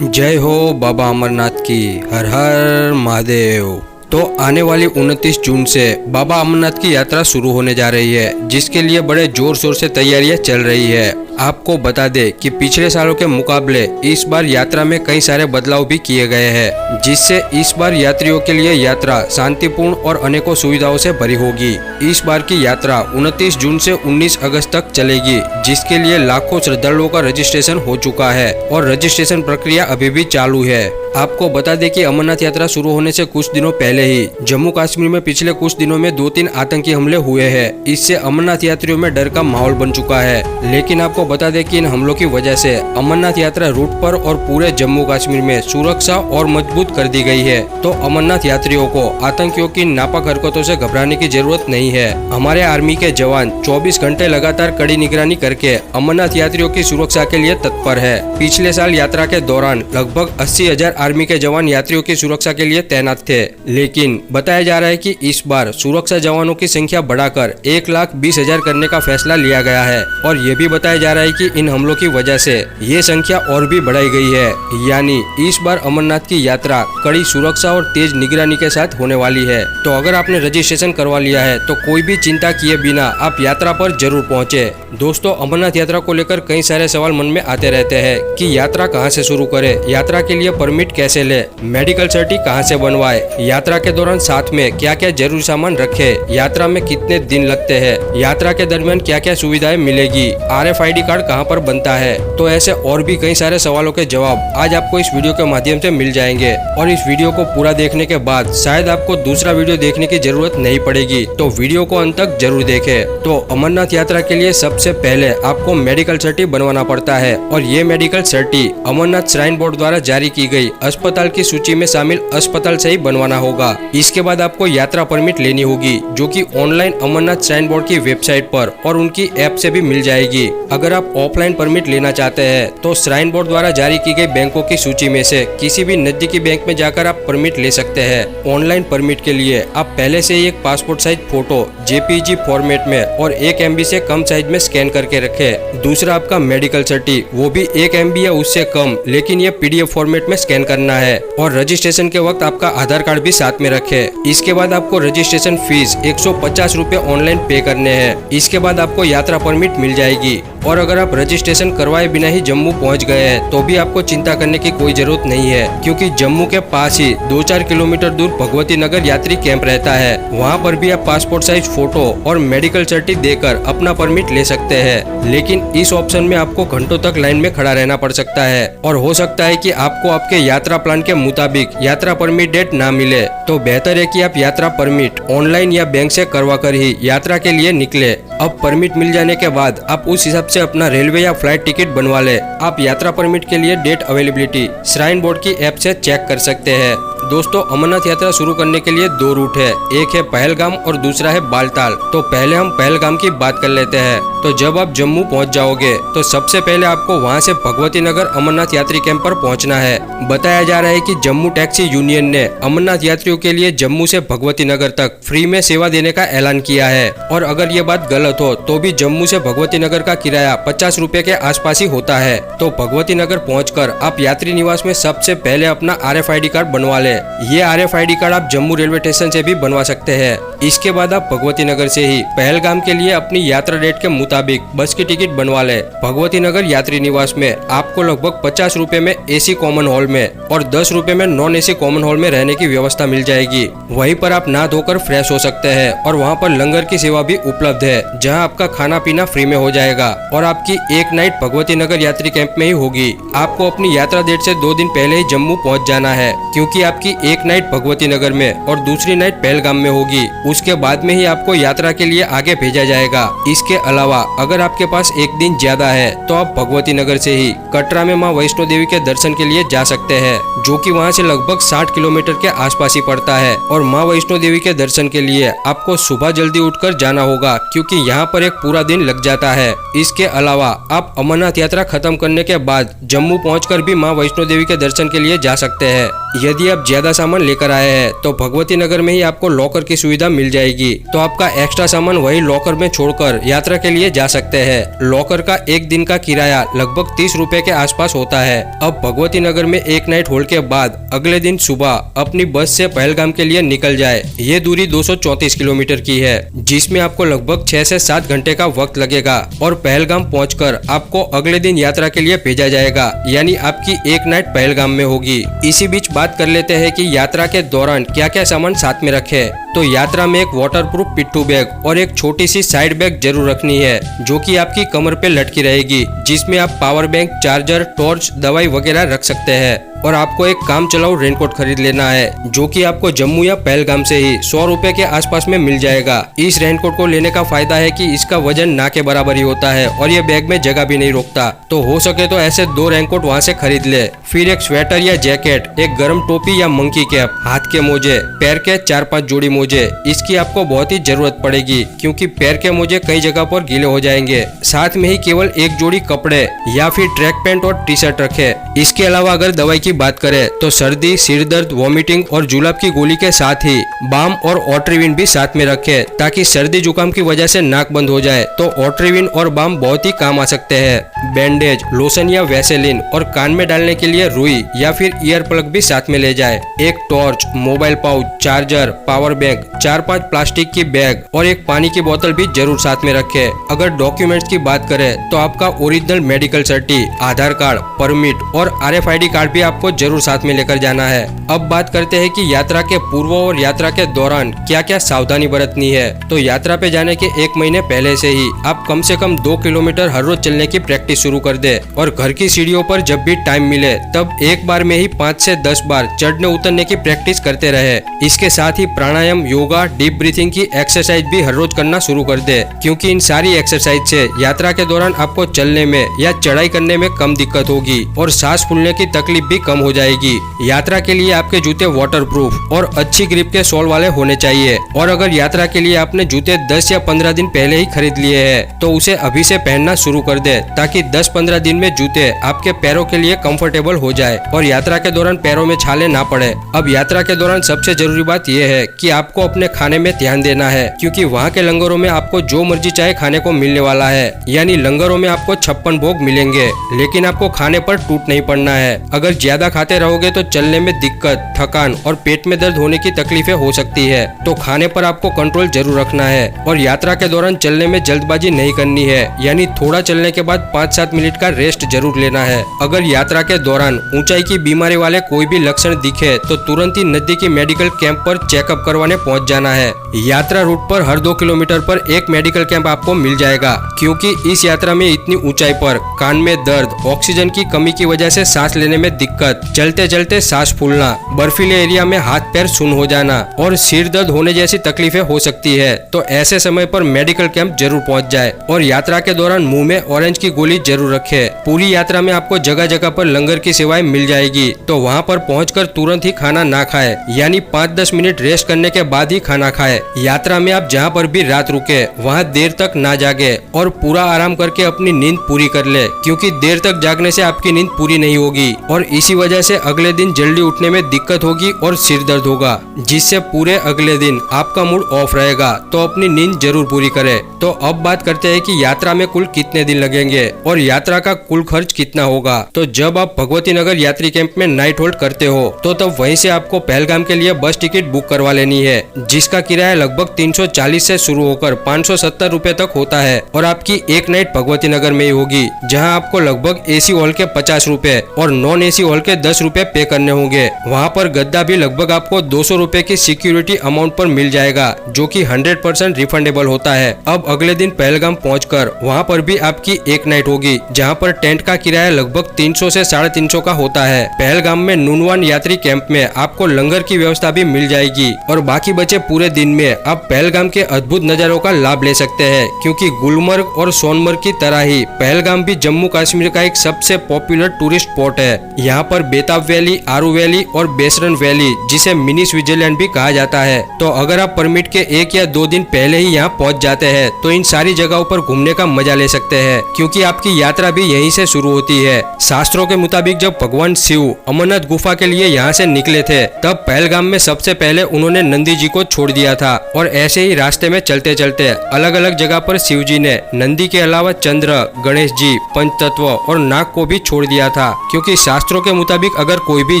जय हो बाबा अमरनाथ की। हर हर महादेव। तो आने वाली 29 जून से बाबा अमरनाथ की यात्रा शुरू होने जा रही है, जिसके लिए बड़े जोर शोर से तैयारियां चल रही है। आपको बता दें कि पिछले सालों के मुकाबले इस बार यात्रा में कई सारे बदलाव भी किए गए हैं, जिससे इस बार यात्रियों के लिए यात्रा शांतिपूर्ण और अनेकों सुविधाओं से भरी होगी। इस बार की यात्रा 29 जून से 19 अगस्त तक चलेगी, जिसके लिए लाखों श्रद्धालुओं का रजिस्ट्रेशन हो चुका है और रजिस्ट्रेशन प्रक्रिया अभी भी चालू है। आपको बता दें कि अमरनाथ यात्रा शुरू होने से कुछ दिनों पहले ही जम्मू कश्मीर में पिछले कुछ दिनों में 2-3 आतंकी हमले हुए हैं। इससे अमरनाथ यात्रियों में डर का माहौल बन चुका है। लेकिन आपको बता दें कि इन हमलों की वजह से अमरनाथ यात्रा रूट पर और पूरे जम्मू कश्मीर में सुरक्षा और मजबूत कर दी गई है। तो अमरनाथ यात्रियों को आतंकियों की नापाक हरकतों से घबराने की जरूरत नहीं है। हमारे आर्मी के जवान 24 घंटे लगातार कड़ी निगरानी करके अमरनाथ यात्रियों की सुरक्षा के लिए तत्पर है। पिछले साल यात्रा के दौरान लगभग 80,000 आर्मी के जवान यात्रियों की सुरक्षा के लिए तैनात थे, लेकिन बताया जा रहा है कि इस बार सुरक्षा जवानों की संख्या बढ़ाकर 1,20,000 करने का फैसला लिया गया है। और ये भी बताया जा रहा है कि इन हमलों की वजह से ये संख्या और भी बढ़ाई गई है। यानी इस बार अमरनाथ की यात्रा कड़ी सुरक्षा और तेज निगरानी के साथ होने वाली है। तो अगर आपने रजिस्ट्रेशन करवा लिया है तो कोई भी चिंता किए बिना आप यात्रा पर जरूर पहुँचे। दोस्तों, अमरनाथ यात्रा को लेकर कई सारे सवाल मन में आते रहते हैं कि यात्रा कहाँ से शुरू करें, यात्रा के लिए परमिट कैसे ले, मेडिकल सर्टिफिकेट कहाँ से बनवाए, यात्रा के दौरान साथ में क्या क्या जरूरी सामान रखे, यात्रा में कितने दिन लगते हैं, यात्रा के दरमियान क्या क्या सुविधाएं मिलेगी, RFID कार्ड कहाँ पर बनता है। तो ऐसे और भी कई सारे सवालों के जवाब आज आपको इस वीडियो के माध्यम से मिल जाएंगे। और इस वीडियो को पूरा देखने के बाद शायद आपको दूसरा वीडियो देखने की जरूरत नहीं पड़ेगी, तो वीडियो को अंत तक जरूर देखें। तो अमरनाथ यात्रा के लिए सबसे पहले आपको मेडिकल सर्टिफिकेट बनवाना पड़ता है, और ये medical certificate Amarnath shrine board द्वारा जारी की गई अस्पताल की सूची में शामिल अस्पताल से ही बनवाना होगा। इसके बाद आपको यात्रा परमिट लेनी होगी, जो कि ऑनलाइन अमरनाथ श्राइन बोर्ड की वेबसाइट पर और उनकी ऐप से भी मिल जाएगी। अगर आप ऑफलाइन परमिट लेना चाहते हैं तो श्राइन बोर्ड द्वारा जारी की गई बैंकों की सूची में से किसी भी नजदीकी बैंक में जाकर आप परमिट ले सकते हैं। ऑनलाइन परमिट के लिए आप पहले से ही एक passport size photo JPG format में और 1 MB से कम साइज में स्कैन करके रखें। दूसरा आपका मेडिकल सर्टिफिकेट, वो भी 1 MB या उससे कम, लेकिन ये PDF फॉर्मेट में स्कैन करना है। और रजिस्ट्रेशन के वक्त आपका आधार कार्ड भी साथ में रखें। इसके बाद आपको रजिस्ट्रेशन फीस 150 रुपए ऑनलाइन पे करने हैं। इसके बाद आपको यात्रा परमिट मिल जाएगी। और अगर आप रजिस्ट्रेशन करवाए बिना ही जम्मू पहुंच गए हैं तो भी आपको चिंता करने की कोई जरूरत नहीं है, क्योंकि जम्मू के पास ही 2-4 किलोमीटर दूर भगवती नगर यात्री कैंप रहता है। वहां पर भी आप पासपोर्ट साइज फोटो और मेडिकल सर्टिफिकेट देकर अपना परमिट ले सकते हैं। लेकिन इस ऑप्शन में आपको घंटों तक लाइन में खड़ा रहना पड़ सकता है, और हो सकता है कि आपको आपके यात्रा प्लान के मुताबिक यात्रा परमिट डेट ना मिले। तो बेहतर है कि आप यात्रा परमिट ऑनलाइन या बैंक से करवा कर ही यात्रा के लिए निकले। अब परमिट मिल जाने के बाद आप उस हिसाब से अपना रेलवे या फ्लाइट टिकट बनवा ले। आप यात्रा परमिट के लिए डेट अवेलेबिलिटी श्राइन बोर्ड की ऐप से चेक कर सकते हैं। दोस्तों, अमरनाथ यात्रा शुरू करने के लिए 2 रूट है, एक है पहलगाम और दूसरा है बालताल। तो पहले हम पहलगाम की बात कर लेते हैं। तो जब आप जम्मू पहुंच जाओगे तो सबसे पहले आपको वहां से भगवती नगर अमरनाथ यात्री कैंप पर पहुंचना है। बताया जा रहा है कि जम्मू टैक्सी यूनियन ने अमरनाथ यात्रियों के लिए जम्मू से भगवती नगर तक फ्री में सेवा देने का ऐलान किया है। और अगर ये बात गलत हो तो भी जम्मू से भगवती नगर का किराया 50 रुपए के आसपास ही होता है। तो भगवती नगर पहुंचकर आप यात्री निवास में सबसे पहले अपना RFID कार्ड बनवा ले। ये RFID कार्ड आप जम्मू रेलवे स्टेशन से भी बनवा सकते हैं। इसके बाद आप भगवती नगर से ही पहलगाम के लिए अपनी यात्रा डेट के मुताबिक बस की टिकट बनवा ले। भगवती नगर यात्री निवास में आपको लगभग 50 रुपए में AC कॉमन हॉल में और 10 रुपए में नॉन AC कॉमन हॉल में रहने की व्यवस्था मिल जाएगी। वहीं पर आप नहा धोकर फ्रेश हो सकते हैं, और वहां पर लंगर की सेवा भी उपलब्ध है, जहां आपका खाना पीना फ्री में हो जाएगा। और आपकी एक नाइट भगवती नगर यात्री कैंप में ही होगी। आपको अपनी यात्रा डेट से 2 दिन पहले ही जम्मू पहुंच जाना है, क्योंकि आपकी एक नाइट भगवती नगर में और दूसरी नाइट पहलगाम में होगी। उसके बाद में ही आपको यात्रा के लिए आगे भेजा जाएगा। इसके अलावा अगर आपके पास एक दिन ज्यादा है तो आप भगवती नगर से ही कटरा में मां वैष्णो देवी के दर्शन के लिए जा सकते हैं, जो कि वहां से लगभग 60 किलोमीटर के आसपास ही पड़ता है। और मां वैष्णो देवी के दर्शन के लिए आपको सुबह जल्दी उठकर जाना होगा, क्योंकि यहाँ पर एक पूरा दिन लग जाता है। इसके अलावा आप अमरनाथ यात्रा खत्म करने के बाद जम्मू पहुंचकर भी मां वैष्णो देवी के दर्शन के लिए जा सकते हैं। यदि आप ज्यादा सामान लेकर आए हैं तो भगवती नगर में ही आपको लॉकर की सुविधा मिल जाएगी। तो आपका एक्स्ट्रा सामान वही लॉकर में छोड़कर यात्रा के लिए जा सकते हैं। लॉकर का एक दिन का किराया लगभग 30 रुपए के आसपास होता है। अब भगवती नगर में एक नाइट होल्ड के बाद अगले दिन सुबह अपनी बस से पहलगाम के लिए निकल जाए। ये दूरी 234 किलोमीटर की है, जिसमें आपको लगभग 6 से 7 घंटे का वक्त लगेगा और पहलगाम पहुंचकर आपको अगले दिन यात्रा के लिए भेजा जाएगा, यानी आपकी एक नाइट पहलगाम में होगी। इसी बीच बात कर लेते हैं कि यात्रा के दौरान क्या क्या सामान साथ में रखें। तो यात्रा में एक वाटरप्रूफ पिट्ठू बैग और एक छोटी सी साइड बैग जरूर रखनी है, जो कि आपकी कमर पे लटकी रहेगी, जिसमें आप पावर बैंक, चार्जर, टॉर्च, दवाई वगैरह रख सकते हैं। और आपको एक काम चलाऊ रेनकोट खरीद लेना है, जो कि आपको जम्मू या पहलगाम से ही 100 रुपए के आसपास में मिल जाएगा। इस रेनकोट को लेने का फायदा है कि इसका वजन ना के बराबर ही होता है और ये बैग में जगह भी नहीं रोकता। तो हो सके तो ऐसे 2 रेनकोट वहाँ से खरीद ले। फिर एक स्वेटर या जैकेट, एक गर्म टोपी या मंकी कैप, हाथ के मोजे, पैर के 4-5 जोड़ी मोजे, इसकी आपको बहुत ही जरूरत पड़ेगी, क्योंकि पैर के मोजे कई जगह पर गीले हो जाएंगे। साथ में ही केवल एक जोड़ी कपड़े या फिर ट्रैक पैंट और टी शर्ट रखे। इसके अलावा अगर दवाई की बात करें तो सर्दी, सिर दर्द, वॉमिटिंग और जुलाब की गोली के साथ ही बाम और ऑट्रिविन भी साथ में रखें, ताकि सर्दी जुकाम की वजह से नाक बंद हो जाए तो ऑट्रिविन और बाम बहुत ही काम आ सकते हैं। बैंडेज, लोशन या वैसेलिन और कान में डालने के लिए रुई या फिर ईयर प्लग भी साथ में ले जाए। एक torch, mobile pouch, charger, power bank, 4-5 plastic की बैग और एक पानी की बोतल भी जरूर साथ में रखें। अगर डॉक्यूमेंट्स की बात करें तो आपका ओरिजिनल मेडिकल सर्टी, आधार कार्ड, परमिट और RFID कार्ड भी आपको जरूर साथ में लेकर जाना है। अब बात करते हैं कि यात्रा के पूर्व और यात्रा के दौरान क्या क्या सावधानी बरतनी है। तो यात्रा पे जाने के 1 महीने पहले से ही आप कम से कम 2 किलोमीटर हर रोज चलने की प्रैक्टिस शुरू कर दे और घर की सीढ़ियों पर जब भी टाइम मिले तब एक बार में ही 5 से 10 बार चढ़ने उतरने की प्रैक्टिस करते रहे। इसके साथ ही प्राणायाम, योगा, डीप ब्रीथिंग की एक्सरसाइज भी हर रोज करना शुरू कर दे, क्योंकि इन सारी एक्सरसाइज से यात्रा के दौरान आपको चलने में या चढ़ाई करने में कम दिक्कत होगी और सांस फूलने की तकलीफ भी कम हो जाएगी। यात्रा के लिए आपके जूते वाटरप्रूफ और अच्छी ग्रिप के सोल वाले होने चाहिए। और अगर यात्रा के लिए आपने जूते 10 या 15 दिन पहले ही खरीद लिए हैं, तो उसे अभी से पहनना शुरू कर दे, ताकि 10-15 दिन में जूते आपके पैरों के लिए कंफर्टेबल हो जाए और यात्रा के दौरान पैरों में छाले ना पड़े। अब यात्रा के दौरान सबसे जरूरी बात यह है कि आपको अपने खाने में ध्यान देना है, क्योंकि वहाँ के लंगरों में आपको जो मर्जी चाहे खाने को मिलने वाला है। यानी लंगरों में आपको 56 भोग मिलेंगे, लेकिन आपको खाने पर टूट नहीं पड़ना है। अगर ज्यादा खाते रहोगे तो चलने में दिक्कत, थकान और पेट में दर्द होने की तकलीफें हो सकती है। तो खाने पर आपको कंट्रोल जरूर रखना है और यात्रा के दौरान चलने में जल्दबाजी नहीं करनी है, यानी थोड़ा चलने के बाद 5-7 मिनट का रेस्ट जरूर लेना है। अगर यात्रा के दौरान ऊंचाई की बीमारी वाले कोई भी लक्षण दिखे तो तुरंत ही नजदीकी मेडिकल कैंप पर चेकअप करवाने पहुंच जाना है। यात्रा रूट पर हर 2 किलोमीटर पर एक मेडिकल कैंप आपको मिल जाएगा, क्योंकि इस यात्रा में इतनी ऊंचाई पर कान में दर्द, ऑक्सीजन की कमी की वजह से सांस लेने में दिक्कत, चलते चलते सांस फूलना, बर्फीले एरिया में हाथ पैर सुन्न हो जाना और सिर दर्द होने जैसी तकलीफें हो सकती है। तो ऐसे समय पर मेडिकल कैंप जरूर पहुंच जाए और यात्रा के दौरान मुंह में ऑरेंज की गोली जरूर रखे। पूरी यात्रा में आपको जगह जगह पर लंगर की सेवाएं मिल जाएगी, तो वहां पर पहुंचकर तुरंत ही खाना ना खाए, यानी 5-10 मिनट रेस्ट करने के बाद ही खाना खाए। यात्रा में आप जहां पर भी रात रुके वहां देर तक ना जागे और पूरा आराम करके अपनी नींद पूरी कर ले, क्योंकि देर तक जागने से आपकी नींद पूरी नहीं होगी और इसी वजह से अगले दिन जल्दी उठने में दिक्कत होगी और सिर दर्द होगा, जिससे पूरे अगले दिन आपका मूड ऑफ रहेगा। तो अपनी नींद जरूर पूरी करें। तो अब बात करते हैं कि यात्रा में कुल कितने दिन लगेंगे और यात्रा का कुल खर्च कितना होगा। तो जब आप भगवती नगर यात्री कैंप में नाइट होल्ड करते हो तो तब वहीं से आपको पहलगाम के लिए बस टिकट बुक करवा लेनी है, जिसका किराया लगभग 340 से शुरू होकर 570 रुपए तक होता है और आपकी एक नाइट भगवती नगर में ही होगी, जहां आपको लगभग AC हॉल के 50 रुपए और नॉन AC हॉल के 10 रुपए पे करने होंगे। वहां पर गद्दा भी लगभग आपको 200 रुपए की सिक्योरिटी अमाउंट पर मिल जाएगा, जो कि 100% रिफंडेबल होता है। अब अगले दिन पहलगाम पहुंचकर वहां पर भी आपकी एक नाइट होगी, जहां पर टेंट का किराया लगभग 300 से 350 का होता है। पहलगाम में नूनवान यात्री कैंप में आपको लंगर की व्यवस्था भी मिल जाएगी और बाकी बचे पूरे दिन में आप पहलगाम के अद्भुत नजारों का लाभ ले सकते हैं, क्योंकि गुलमर्ग और सोनमर्ग की तरह ही पहलगाम भी जम्मू कश्मीर का एक सबसे पॉपुलर टूरिस्ट टूरिस्ट स्पॉट है। यहाँ पर बेताब वैली, आरू वैली और बेसरन वैली, जिसे मिनी स्विट्जरलैंड भी कहा जाता है। तो अगर आप परमिट के 1 या 2 दिन पहले ही यहाँ पहुँच जाते हैं तो इन सारी जगहों पर घूमने का मजा ले सकते हैं, क्योंकि आपकी यात्रा भी यहीं से शुरू होती है। शास्त्रों के मुताबिक जब भगवान शिव अमरनाथ गुफा के लिए यहाँ से निकले थे, तब पहलगाम में सबसे पहले उन्होंने नंदी जी को छोड़ दिया था और ऐसे ही रास्ते में चलते चलते अलग अलग जगह पर शिव जी ने नंदी के अलावा चंद्र, गणेश जी, पंचतत्व और नाग को भी छोड़ दिया था, क्योंकि शास्त्रों के मुताबिक अगर कोई भी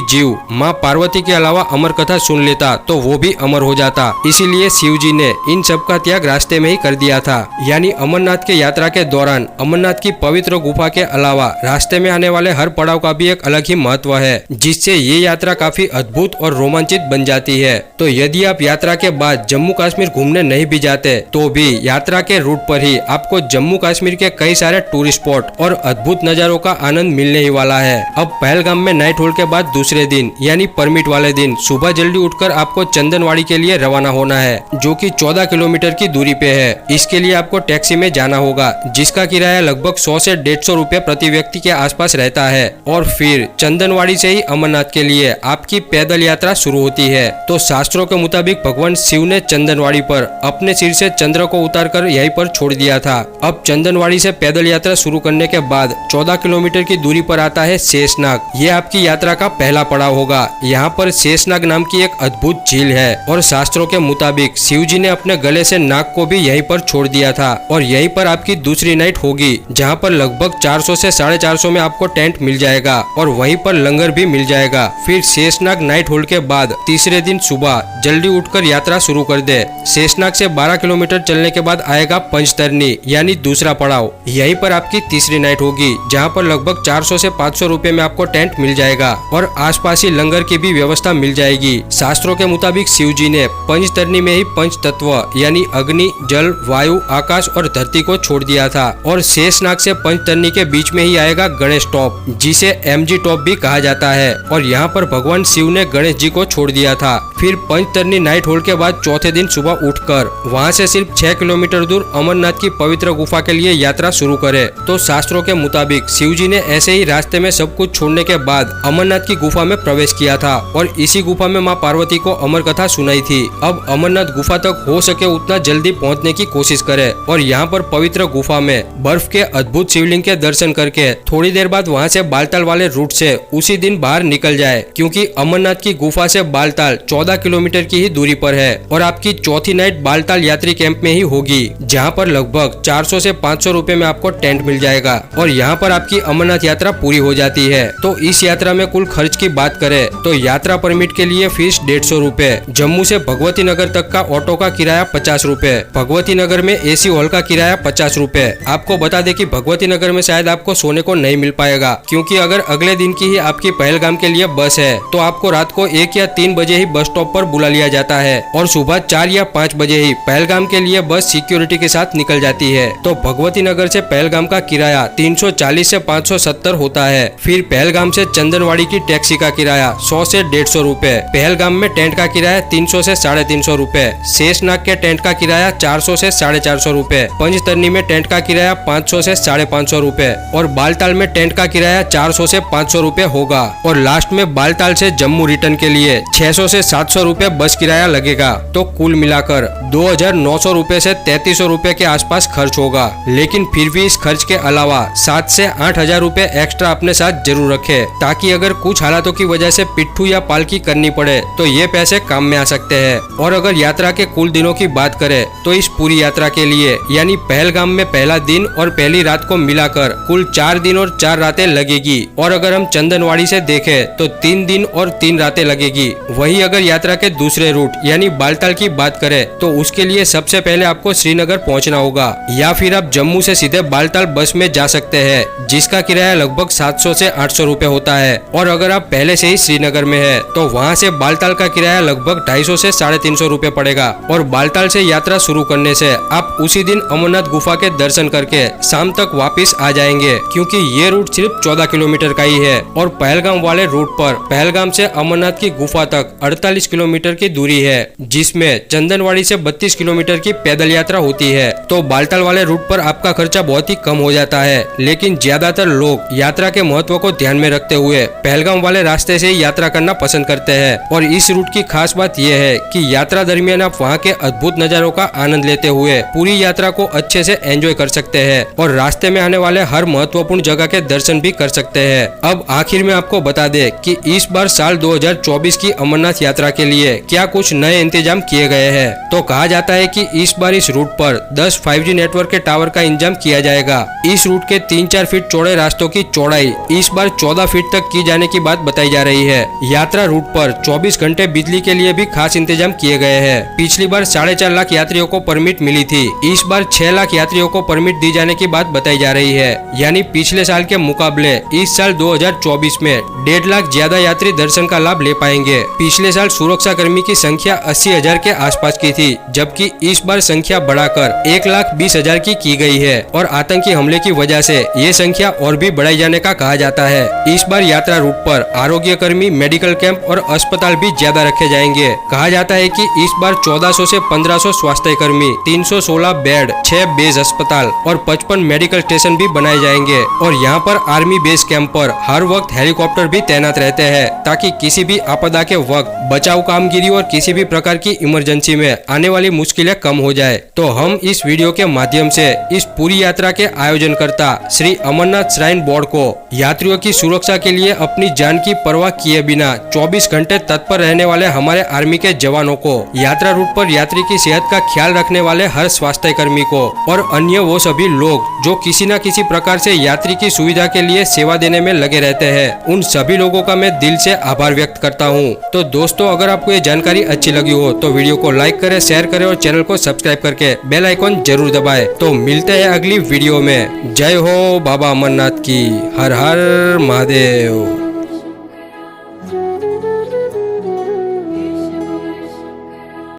जीव माँ पार्वती के अलावा अमर कथा सुन लेता तो वो भी अमर हो जाता। इसीलिए शिव जी ने इन सब का त्याग रास्ते में ही कर दिया था। यानी अमरनाथ के यात्रा के दौरान अमरनाथ की पवित्र गुफा के अलावा रास्ते में आने वाले हर पड़ाव का भी एक अलग ही महत्व है, जिससे ये यात्रा काफी अद्भुत और रोमांचित बन जाती है। तो यदि आप यात्रा के बाद जम्मू कश्मीर घूमने नहीं भी जाते तो भी यात्रा के रूट पर ही आपको जम्मू कश्मीर के कई सारे टूरिस्ट स्पॉट और अद्भुत नजारों का आनंद मिलने ही वाला है। अब पहलगाम में नाइट होल्ड के बाद दूसरे दिन यानी परमिट वाले दिन सुबह जल्दी उठकर आपको चंदनवाड़ी के लिए रवाना होना है, जो कि 14 किलोमीटर की दूरी पे है। इसके लिए आपको टैक्सी में जाना होगा, जिसका किराया लगभग 100 से 150 रुपए प्रति व्यक्ति के आसपास रहता है। और फिर चंदनवाड़ी से ही अमरनाथ के लिए आपकी पैदल यात्रा शुरू होती है। तो शास्त्रों के मुताबिक भगवान शिव ने चंदनवाड़ी पर अपने सिर से चंद्र को उतारकर यहीं पर छोड़ दिया था। अब चंदनवाड़ी से पैदल यात्रा शुरू करने के बाद 14 किलोमीटर की दूरी पर आता है शेषनाग। ये आपकी यात्रा का पहला पड़ाव होगा। यहाँ पर शेषनाग नाम की एक अद्भुत झील है और शास्त्रों के मुताबिक शिव जी ने अपने गले से नाग को भी यहीं पर छोड़ दिया था और यहीं पर आपकी दूसरी नाइट होगी, जहाँ पर लगभग 400 से 450 में आपको टेंट मिल जाएगा और वहीं पर लंगर भी मिल जाएगा। फिर शेषनाग नाइट होल्ड के बाद तीसरे दिन सुबह जल्दी उठकर यात्रा शुरू कर दे। शेषनाग से 12 किलोमीटर चलने के बाद आएगा पंचतरनी यानी दूसरा पड़ाव। यहीं पर आपकी तीसरी नाइट होगी, जहाँ पर लगभग 400 से 500 रुपए में आपको टेंट मिल जाएगा और आसपास ही लंगर की भी व्यवस्था मिल जाएगी। शास्त्रों के मुताबिक शिव जी ने पंचतरनी में ही पंच तत्व यानी अग्नि, जल, वायु, आकाश और धरती को छोड़ दिया था और शेषनाग से पंचतरनी के बीच में ही आएगा गणेश टॉप, जिसे MG टॉप भी कहा जाता है और यहाँ पर भगवान शिव ने गणेश जी को छोड़ दिया था। फिर पंचतरनी नाइट होल्ड के बाद चौथे दिन सुबह उठकर वहाँ से सिर्फ 6 किलोमीटर दूर अमरनाथ की पवित्र गुफा के लिए यात्रा शुरू करे। तो शास्त्रों के मुताबिक शिव जी ने ऐसे ही रास्ते में सब कुछ छोड़ने के बाद अमरनाथ की गुफा में प्रवेश किया था और इसी गुफा में माँ पार्वती को अमर कथा सुनाई थी। अब अमरनाथ गुफा तक हो सके उतना जल्दी पहुँचने की कोशिश करे और यहाँ पर पवित्र गुफा में बर्फ के अद्भुत शिवलिंग के दर्शन करके थोड़ी देर बाद वहाँ से बालताल वाले रूट से उसी दिन बाहर निकल जाए, क्योंकि अमरनाथ की गुफा से बालताल 14 किलोमीटर की ही दूरी पर है और आपकी चौथी नाइट बालताल यात्री कैंप में ही होगी, जहाँ पर लगभग 400 से 500 रुपए में आपको टेंट मिल जाएगा और यहाँ पर आपकी अमरनाथ यात्रा पूरी हो जाती है। तो इस यात्रा में कुल खर्च की बात करें तो यात्रा परमिट के लिए फीस 150 रुपए, जम्मू से भगवती नगर तक का ऑटो का किराया 50 रुपए, भगवती नगर में AC हॉल का किराया 50 रुपए। आपको बता दें कि भगवती नगर में शायद आपको सोने को नहीं मिल पाएगा, क्योंकि अगर अगले दिन की ही आपकी पहलगाम के लिए बस है तो आपको रात को 1 या 3 बजे ही बस स्टॉप पर बुला लिया जाता है और सुबह 4 या 5 बजे ही पहलगाम के लिए बस सिक्योरिटी के साथ निकल जाती है। तो भगवती नगर से पहलगाम का किराया 340 से 570 होता है। फिर पहलगाम से चंदनवाड़ी की टैक्सी का किराया 100 से 150 रुपए, पहलगाम में टेंट का किराया 300 से 350 रुपए, शेषनाग के टेंट का किराया 400 से 450 रुपए, पंचतरनी में टेंट का किराया 500 से 550 रुपए और बालताल में टेंट का किराया 400 से 500 रुपए होगा। और लास्ट में बालताल से जम्मू रिटर्न के लिए 600 से 700 रुपए बस किराया लगेगा। तो कुल मिलाकर 2900 रुपए से 3300 रुपए के आसपास खर्च होगा। लेकिन फिर भी इस खर्च के अलावा 7 से 8000 रुपए एक्स्ट्रा अपने साथ जरूर रखें, ताकि अगर कुछ हालातों की वजह से पिट्ठू या पालकी करनी पड़े तो ये पैसे काम में आ सकते हैं। और अगर यात्रा के कुल दिनों की बात करें तो इस पूरी यात्रा के लिए यानी पहलगाम में पहला दिन और पहली रात को मिलाकर कुल 4 दिन और 4 रातें लगेगी। और अगर हम चंदनवाड़ी से देखें तो 3 दिन और 3 रातें लगेगी। वही अगर यात्रा के दूसरे रूट यानी बालताल की बात करें तो उसके लिए सबसे पहले आपको श्रीनगर पहुंचना होगा, या फिर आप जम्मू से सीधे बालताल बस में जा सकते हैं, जिसका किराया लगभग 700 से 800 रुपए होता है। और अगर आप पहले से ही श्रीनगर में है तो वहां से बालताल का किराया लगभग 250 से 350 रुपए पड़ेगा। और बालताल से यात्रा शुरू करने से आप उसी दिन अमरनाथ गुफा के दर्शन करके शाम तक वापस आ जाएंगे, क्योंकि ये रूट सिर्फ 14 किलोमीटर का ही है। और पहलगाम वाले रूट पर पहलगाम से अमरनाथ की गुफा तक 48 किलोमीटर की दूरी है, जिसमें चंदनवाड़ी से 32 किलोमीटर की पैदल यात्रा होती है। तो बालताल वाले रूट पर आपका खर्चा बहुत ही कम हो जाता है, लेकिन ज्यादातर लोग यात्रा के महत्व को ध्यान में रखते हुए पहलगाम वाले रास्ते से यात्रा करना पसंद करते हैं। और इस रूट की खास बात यह है कि यात्रा दरमियान आप वहाँ के अद्भुत नजारों का आनंद लेते हुए पूरी यात्रा को अच्छे से एंजॉय कर सकते हैं और रास्ते में आने वाले हर महत्वपूर्ण जगह के दर्शन भी कर सकते हैं। अब आखिर में आपको बता दें कि इस बार साल 2024 की अमरनाथ यात्रा के लिए क्या कुछ नए इंतजाम किए गए हैं। तो कहा जाता है कि इस बार इस रूट पर 10 5G नेटवर्क के टावर का इंतजाम किया जाएगा। इस रूट के 3-4 फीट चौड़े रास्तों की चौड़ाई इस बार 14 फीट तक की जाने की बात बताई जा रही है। यात्रा रूट पर 24 घंटे बिजली के लिए भी खास इंतजाम किए गए हैं। पिछली बार 4.5 लाख यात्रियों को परमिट मिली थी, इस बार 6 लाख यात्रियों को परमिट दी जाने की बात बताई जा रही है। यानी पिछले साल के मुकाबले इस साल 2024 में 1.5 लाख ज्यादा यात्री दर्शन का लाभ ले पाएंगे। पिछले साल सुरक्षा कर्मी की संख्या 80,000 के आसपास की थी, जबकि इस बार संख्या बढ़ाकर 1,20,000 की गई है और आतंकी हमले की वजह से ये संख्या और भी बढ़ाई जाने का कहा जाता है। इस बार यात्रा रूट पर आरोग्य कर्मी, मेडिकल कैंप और अस्पताल भी ज्यादा रखे जाएंगे। कहा जाता है कि इस बार 1400 से 1500 स्वास्थ्य कर्मी, 316 बेड, 6 बेस अस्पताल और 55 मेडिकल स्टेशन भी बनाए जाएंगे। और यहाँ पर आर्मी बेस कैंप पर हर वक्त हेलीकॉप्टर भी तैनात रहते हैं, ताकि किसी भी आपदा के वक्त बचाव कामगिरी और किसी भी प्रकार की इमरजेंसी में आने वाली मुश्किलें कम हो जाए। तो हम इस वीडियो के माध्यम से इस पूरी यात्रा के आयोजनकर्ता श्री अमरनाथ श्राइन बोर्ड को यात्रियों की सुरक्षा के लिए अपनी जान की परवाह किए बिना 24 घंटे तत्पर रहने वाले हमारे आर्मी के जवानों को, यात्रा रूट पर यात्री की सेहत का ख्याल रखने वाले हर स्वास्थ्य कर्मी को और अन्य वो सभी लोग जो किसी न किसी प्रकार से यात्री की सुविधा के लिए सेवा देने में लगे रहते हैं, उन सभी लोगों का मैं दिल से आभार व्यक्त करता हूँ। तो दोस्तों, अगर आपको ये जानकारी अच्छी लगी हो तो वीडियो को लाइक करें, शेयर करें और चैनल को सब्सक्राइब करके बेल आइकॉन जरूर दबाएं। तो मिलते हैं अगली वीडियो में। जय हो बाबा अमरनाथ की। हर हर महादेव।